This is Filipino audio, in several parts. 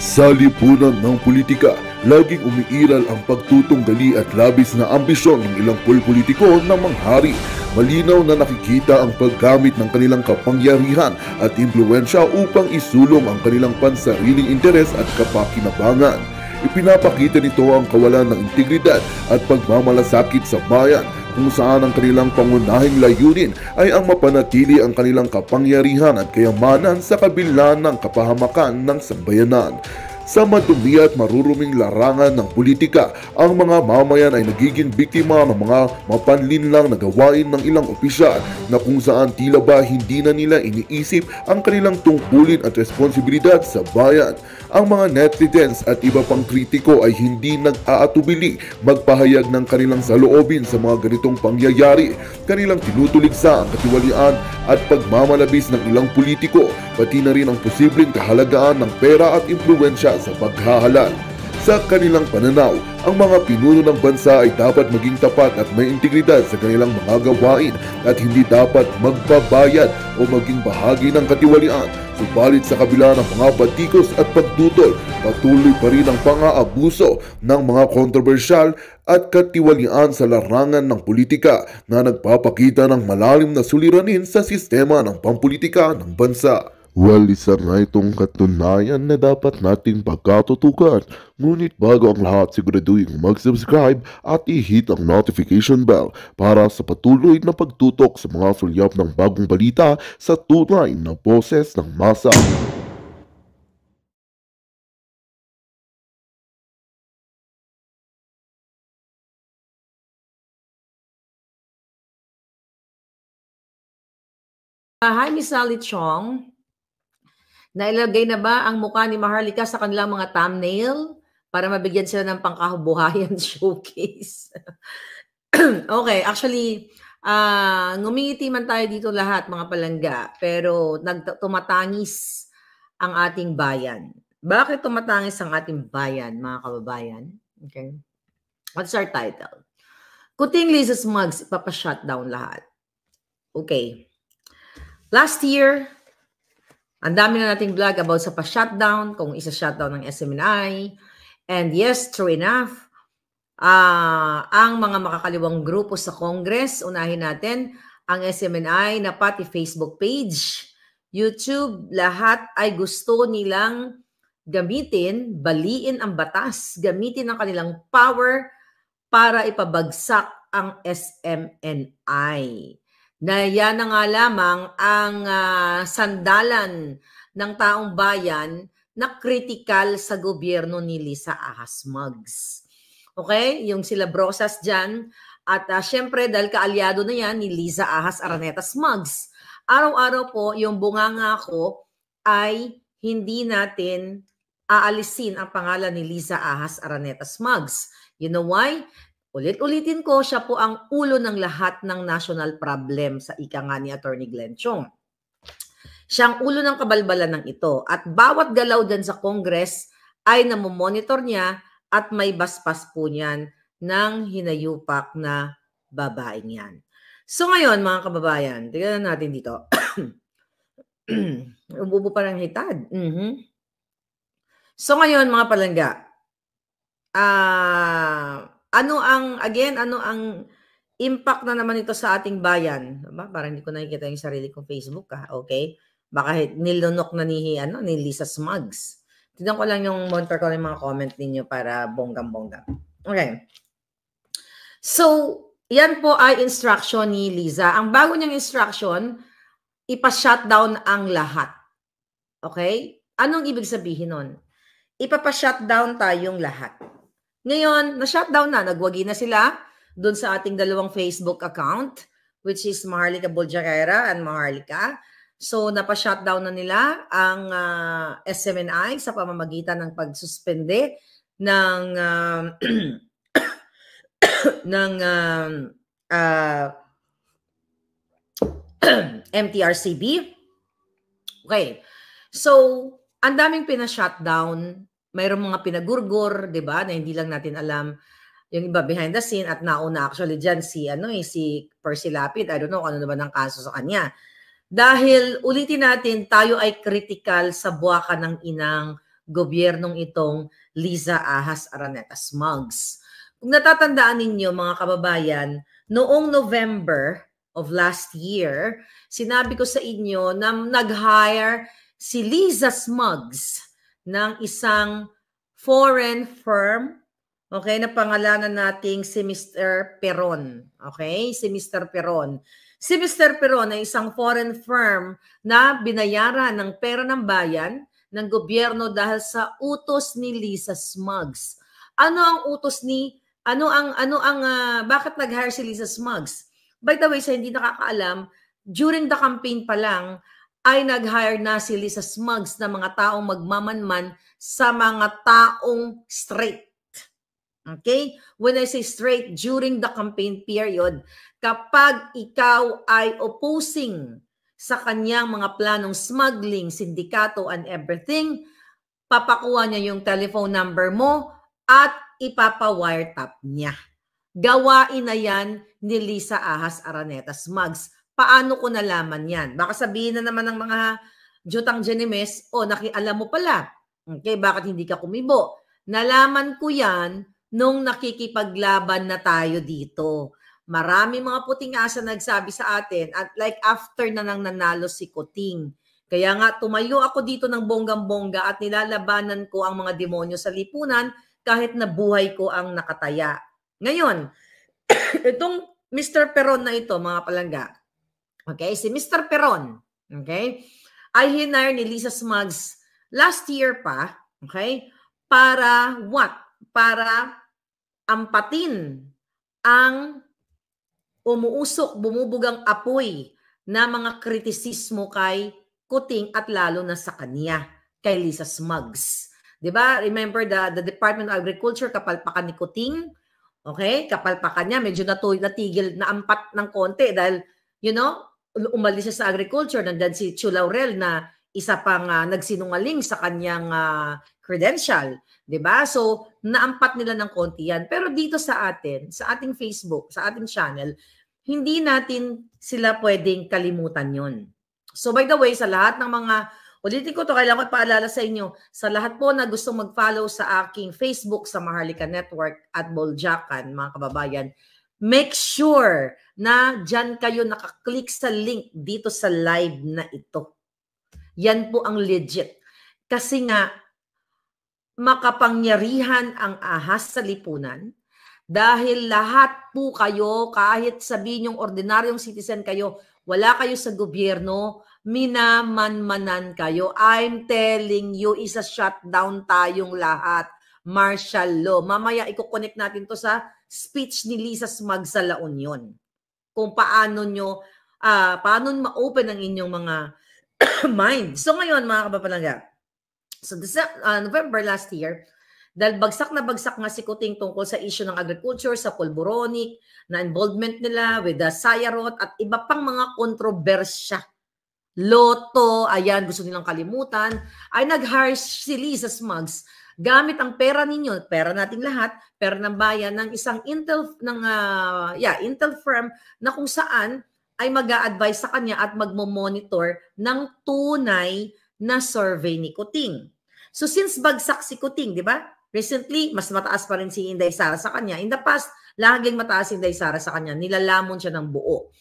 Sa lipunan ng politika, laging umiiral ang pagtutunggali at labis na ambisyon ng ilang politiko na manghari. Malinaw na nakikita ang paggamit ng kanilang kapangyarihan at impluensya upang isulong ang kanilang pansariling interes at kapakinabangan. Ipinapakita nito ang kawalan ng integridad at pagmamalasakit sa bayan, kung saan ang kanilang pangunahing layunin ay ang mapanatili ang kanilang kapangyarihan at kayamanan sa kabila ng kapahamakan ng sambayanan. Sa madumi at maruruming larangan ng politika, ang mga mamayan ay nagiging biktima ng mga mapanlinlang na gawain ng ilang opisyal na kung saan tila ba hindi na nila iniisip ang kanilang tungkulin at responsibilidad sa bayan. Ang mga netizens at iba pang kritiko ay hindi nag-aatubili magpahayag ng kanilang saloobin sa mga ganitong pangyayari. Kanilang tinutuligsa ang katiwalian at pagmamalabis ng ilang politiko, pati na rin ang posibleng kahalagaan ng pera at impluensya sa paghahalal. Sa kanilang pananaw, ang mga pinuno ng bansa ay dapat maging tapat at may integridad sa kanilang mga gawain at hindi dapat magbabayad o maging bahagi ng katiwalian. Subalit sa kabila ng mga batikos at pagdutol, patuloy pa rin ang pang-aabuso ng mga kontrobersyal at katiwalian sa larangan ng politika na nagpapakita ng malalim na suliranin sa sistema ng pampolitika ng bansa. Well, isa nga itong katunayan na dapat nating pagkatutukan. Ngunit bago ang lahat, siguraduhin mag-subscribe at i-hit ang notification bell para sa patuloy na pagtutok sa mga sulyap ng bagong balita sa tunay na boses ng masa. Hi, Miss Sally Chong. Nailagay na ba ang mukha ni Maharlika sa kanilang mga thumbnail para mabigyan sila ng pangkabuhayan showcase? Okay, actually, ngumingiti man tayo dito lahat mga palangga, pero tumatangis ang ating bayan. Bakit tumatangis ang ating bayan, mga kababayan? Okay. What's our title? Kuting Lisa's Mugs, ipapa-shutdown lahat. Okay. Last year, ang dami na nating vlog about sa pa-shutdown, kung isa-shutdown ng SMNI. And yes, true enough, ang mga makakaliwang grupo sa Congress, unahin natin, ang SMNI na pati Facebook page, YouTube, lahat ay gusto nilang gamitin, baliin ang batas, gamitin ang kanilang power para ipabagsak ang SMNI. Na yan na nga lamang ang sandalan ng taong bayan na kritikal sa gobyerno ni Lisa Ahas Mugs. Okay? Yung sila Brosas dyan. At syempre, dahil kaalyado na yan ni Liza Ahas Araneta Mugs, araw-araw po yung bunganga ko ay hindi natin aalisin ang pangalan ni Liza Ahas Araneta Mugs. You know why? Ulit-ulitin ko, siya po ang ulo ng lahat ng national problem sa ika nga ni Attorney Glenn Chong. Siya ang ulo ng kabalbalan ng ito. At bawat galaw dyan sa Congress ay namomonitor niya at may baspas po niyan ng hinayupak na babaeng yan. So ngayon mga kababayan, tignan natin dito. Umubo pa ng hitad. So ngayon mga palangga, ano ang impact na naman ito sa ating bayan? Diba? Parang hindi ko nakikita yung sarili kong Facebook. Okay? Baka nilunok na ni Lisa Smugs. Tignan ko lang yung monitor ko ng mga comment ninyo para bonggam-bonggam. Okay. So, yan po ay instruction ni Liza. Ang bago niyang instruction, ipa-shutdown ang lahat. Okay? Anong ibig sabihin nun? Ipapa-shutdown tayong lahat. Ngayon, na-shutdown na, nagwagi na sila doon sa ating dalawang Facebook account, which is Maharlika Buljakera and Maharlika. So, napa-shutdown na nila ang SMNI sa pamamagitan ng pagsuspende ng MTRCB. Okay. So, ang daming pina-shutdown. Mayroong mga pinagurgur, 'di ba? Na hindi lang natin alam yung iba behind the scene at nauna actually diyan si Percy Lapid. I don't know ano naman ang kaso sa kanya. Dahil ulitin natin, tayo ay critical sa buwakan ng inang gobyernong itong Liza Ahas Araneta Smugs. Kung natatandaan ninyo mga kababayan, noong November of last year, sinabi ko sa inyo na nag-hire si Liza Smugs ng isang foreign firm, okay, na pangalanan nating si Mr. Peron. Okay, si Mr. Peron. Si Mr. Peron ay isang foreign firm na binayaran ng pera ng bayan ng gobyerno dahil sa utos ni Liza Smugs. Ano ang utos ni bakit nag-hire si Liza Smugs? By the way, sa hindi nakakaalam, during the campaign pa lang ay nag-hire na si Liza Smugs na mga taong magmamanman sa mga taong straight. Okay? When I say straight, during the campaign period, kapag ikaw ay opposing sa kanyang mga planong smuggling, sindikato, and everything, papakuha niya yung telephone number mo at ipapa-wiretap niya. Gawain na yan ni Liza Ahas Araneta Smugs. Paano ko nalaman yan? Baka sabihin na naman ng mga Jutang Jenimes, alam mo pala. Okay, bakit hindi ka kumibo? Nalaman ko yan nung nakikipaglaban na tayo dito. Marami mga puting asa nagsabi sa atin at like after na nang nanalo si Kuting. Kaya nga tumayo ako dito ng bonggang-bongga at nilalabanan ko ang mga demonyo sa lipunan kahit na buhay ko ang nakataya. Ngayon, itong Mr. Peron na ito, mga palangga, okay, si Mr. Peron, okay, ay hinire ni Liza Smugs last year pa, okay, para what? Para ampatin ang bumubugang apoy na mga kritisismo kay Kuting at lalo na sa kanya, kay Liza Smugs. Diba? Remember the Department of Agriculture, kapalpakan ni Kuting, okay? Kapalpakan niya, medyo natigil na ampat ng konti dahil, umalis siya sa agriculture. Nandiyan si Chu Laurel na isa pang nagsinungaling sa kanyang credential. Diba? So, naampat nila ng konti yan. Pero dito sa atin, sa ating Facebook, sa ating channel, hindi natin sila pwedeng kalimutan yon. So, by the way, sa lahat ng mga ulitin ko to, kailangan ko paalala sa inyo, sa lahat po na gustong mag-follow sa aking Facebook sa Maharlika Network at Boljakan, mga kababayan, make sure na dyan kayo nakaklik sa link dito sa live na ito. Yan po ang legit. Kasi nga, makapangyarihan ang ahas sa lipunan dahil lahat po kayo, kahit sabihin yung ordinaryong citizen kayo, wala kayo sa gobyerno, minamanmanan kayo. I'm telling you, isa shutdown tayong lahat. Martial law. Mamaya i-connect natin to sa speech ni Liza Smugs sa La Union. Kung paano ma-open ang inyong mga mind. So ngayon, mga kabapalangga, so November last year, dahil bagsak nga si Kuting tungkol sa issue ng agriculture, sa pulboronic, na involvement nila with the Sayarot at iba pang mga kontrobersya. Loto, ayan, gusto nilang kalimutan, ay nag-hire si Liza Smugs gamit ang pera ninyo, pera nating lahat, pera ng bayan, ng isang Intel firm na kung saan ay mag-a-advise sa kanya at magmo-monitor ng tunay na survey ni Kuting. So since bagsak si Kuting, di ba? Recently, mas mataas pa rin si Inday Sara sa kanya. In the past, laging mataas si Inday Sara sa kanya. Nilalamon siya ng buo.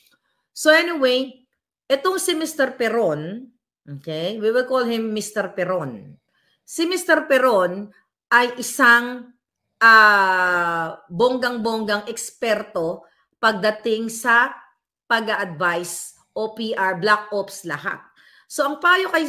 So anyway, itong si Mr. Peron, okay, we will call him Mr. Peron. Si Mr. Peron ay isang bonggang-bonggang eksperto pagdating sa pag-a-advise o PR, Black Ops lahat. So ang payo kay